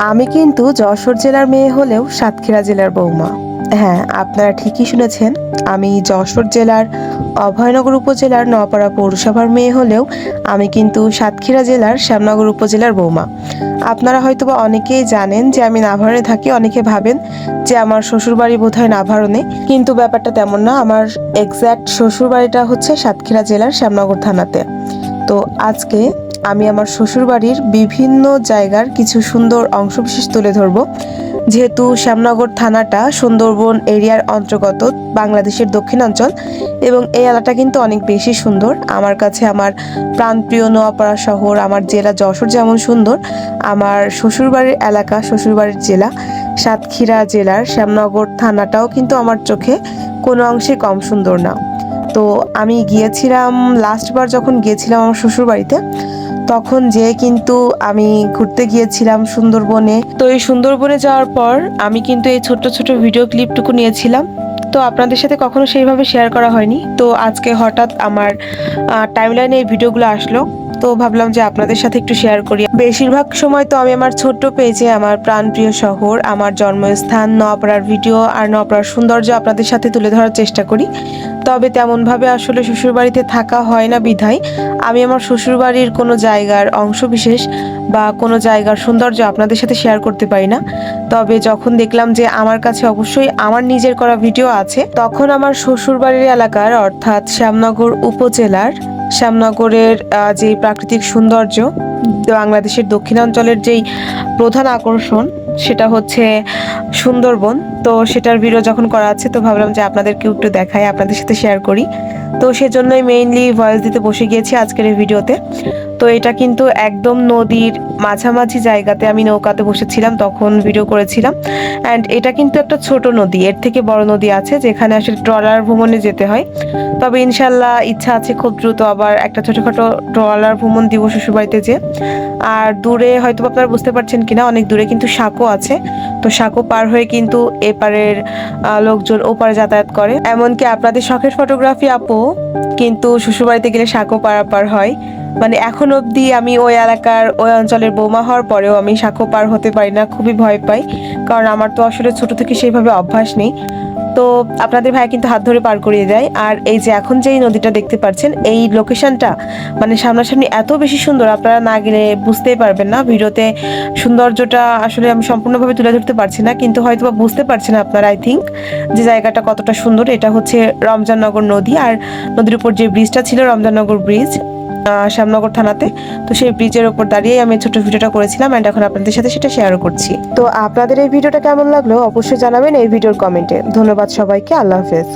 আমি কিন্তু যশোর জেলার মেয়ে হলেও সাতক্ষীরা জেলার বৌমা। হ্যাঁ, আপনারা ঠিকই শুনেছেন। আমি যশোর জেলার অভয়নগর উপজেলার নওপাড়া পৌরসভার মেয়ে হলেও আমি কিন্তু সাতক্ষীরা জেলার শ্যামনগর উপজেলার বৌমা। আপনারা হয়তোবা অনেকেই জানেন যে আমি নাভারণে থাকি। অনেকে ভাবেন যে আমার শ্বশুরবাড়ি বোধহয় নাভারণে, কিন্তু ব্যাপারটা তেমন না। আমার এক্স্যাক্ট শ্বশুরবাড়িটা হচ্ছে সাতক্ষীরা জেলার শ্যামনগর থানাতে। তো আজকে আমি আমার শ্বশুরবাড়ির বিভিন্ন জায়গার কিছু সুন্দর অংশবিশেষ তুলে ধরব। যেহেতু শ্যামনগর থানাটা সুন্দরবন এরিয়ার অন্তর্গত, বাংলাদেশের দক্ষিণাঞ্চল, এবং এই এলাকাটা কিন্তু অনেক বেশি সুন্দর আমার কাছে। আমার প্রাণপ্রিয় নোয়াপাড়া শহর, আমার জেলা যশোর যেমন সুন্দর, আমার শ্বশুরবাড়ির এলাকা, শ্বশুরবাড়ির জেলা সাতক্ষীরা জেলার শ্যামনগর থানাটাও কিন্তু আমার চোখে কোনো অংশে কম সুন্দর না। তো আমি গিয়েছিলাম লাস্টবার, যখন গিয়েছিলাম আমার শ্বশুরবাড়িতে, তখন কিন্তু আমি ঘুরতে গিয়েছিলাম সুন্দরবনে। তো এই সুন্দরবনে যাওয়ার পর আমি কিন্তু এই ছোট্ট ছোট ভিডিও ক্লিপটুকু নিয়েছিলাম। তো আপনাদের সাথে কখনো সেইভাবে শেয়ার করা হয়নি। তো আজকে হঠাৎ আমার টাইমলাইনে এই ভিডিওগুলো আসলো, তো ভাবলাম যে আপনাদের সাথে একটু শেয়ার করি। বেশিরভাগ সময় তো আমি আমার ছোট্ট পেজে আমার প্রাণপ্রিয় শহর, আমার জন্মস্থান নওয়াপাড়ার ভিডিও আর নওয়াপাড়ার সৌন্দর্য আপনাদের সাথে তুলে ধরার চেষ্টা করি। তবে তেমনভাবে আসলে শ্বশুরবাড়িতে থাকা হয় না বিধায় আমি আমার শ্বশুরবাড়ির কোনো জায়গার অংশবিশেষ বা কোনো জায়গার সৌন্দর্য আপনাদের সাথে শেয়ার করতে পারি না। তবে যখন দেখলাম যে আমার কাছে অবশ্যই আমার নিজের করা ভিডিও আছে, তখন আমার শ্বশুরবাড়ির এলাকার অর্থাৎ শ্যামনগর উপজেলার শ্যামনগরের যে প্রাকৃতিক সৌন্দর্য, বাংলাদেশের দক্ষিণাঞ্চলের যেই প্রধান আকর্ষণ সেটা হচ্ছে সুন্দরবন। তো সেটার ভিডিও যখন করা আছে, তো ভাবলাম যে আপনাদেরকেও একটু দেখাই, আপনাদের সাথে শেয়ার করি। তো সেজন্যই মেইনলি ভয়েস দিতে বসে গিয়েছি আজকের এই ভিডিওতে। তো এটা কিন্তু একদম নদীর মাঝামাঝি জায়গাতে আমি নৌকাতে বসেছিলাম, তখন ভিডিও করেছিলাম। অ্যান্ড এটা কিন্তু একটা ছোট নদী, এর থেকে বড় নদী আছে যেখানে আসলে ট্রলার ভ্রমণে যেতে হয়। তবে ইনশাল্লাহ ইচ্ছা আছে খুব দ্রুত আবার একটা ছোটখাটো ট্রলার ভ্রমণ দিব শ্বশুরবাড়িতে যে। আর দূরে হয়তো আপনারা বুঝতে পারছেন কিনা, অনেক দূরে কিন্তু সাঁকো আছে। তো সাঁকো পার হয়ে কিন্তু এপারের লোকজন ওপারে যাতায়াত করে। এমনকি আপনাদের শখের ফটোগ্রাফি আপু কিন্তু শ্বশুরবাড়িতে গেলে সাঁকো পারাপার হয়। মানে এখন অবধি আমি ওই এলাকার ওই অঞ্চলের বৌমা হওয়ার পরেও আমি সাঁকো পার হতে পারি না, খুবই ভয় পাই। কারণ আমার তো আসলে ছোট থেকে সেইভাবে অভ্যাস নেই। তো আপনাদের ভাই কিন্তু হাত ধরে পার করিয়ে দেয়। আর এই যে এখন যেই নদীটা দেখতে পাচ্ছেন, এই লোকেশনটা মানে সামনাসামনি এত বেশি সুন্দর, আপনারা না গেলে বুঝতেই পারবেন না। ভিডিওতে সৌন্দর্যটা আসলে আমি সম্পূর্ণভাবে তুলে ধরতে পারছি না, কিন্তু হয়তো বা বুঝতে পারছেন আপনারা আই থিঙ্ক যে জায়গাটা কতটা সুন্দর। এটা হচ্ছে রমজাননগর নদী, আর নদীর উপর যে ব্রিজটা ছিল রমজাননগর ব্রিজ শ্যামনগর থানাতে, তো সেই ব্রিজের উপর দাঁড়িয়ে আমি ছোট ভিডিওটা করেছিলাম, এন্ড এখন আপনাদের সাথে সেটা শেয়ারও করছি। তো আপনাদের এই ভিডিওটা কেমন লাগলো অবশ্যই জানাবেন এই ভিডিওর কমেন্টে। ধন্যবাদ সবাইকে, আল্লাহ হাফেজ।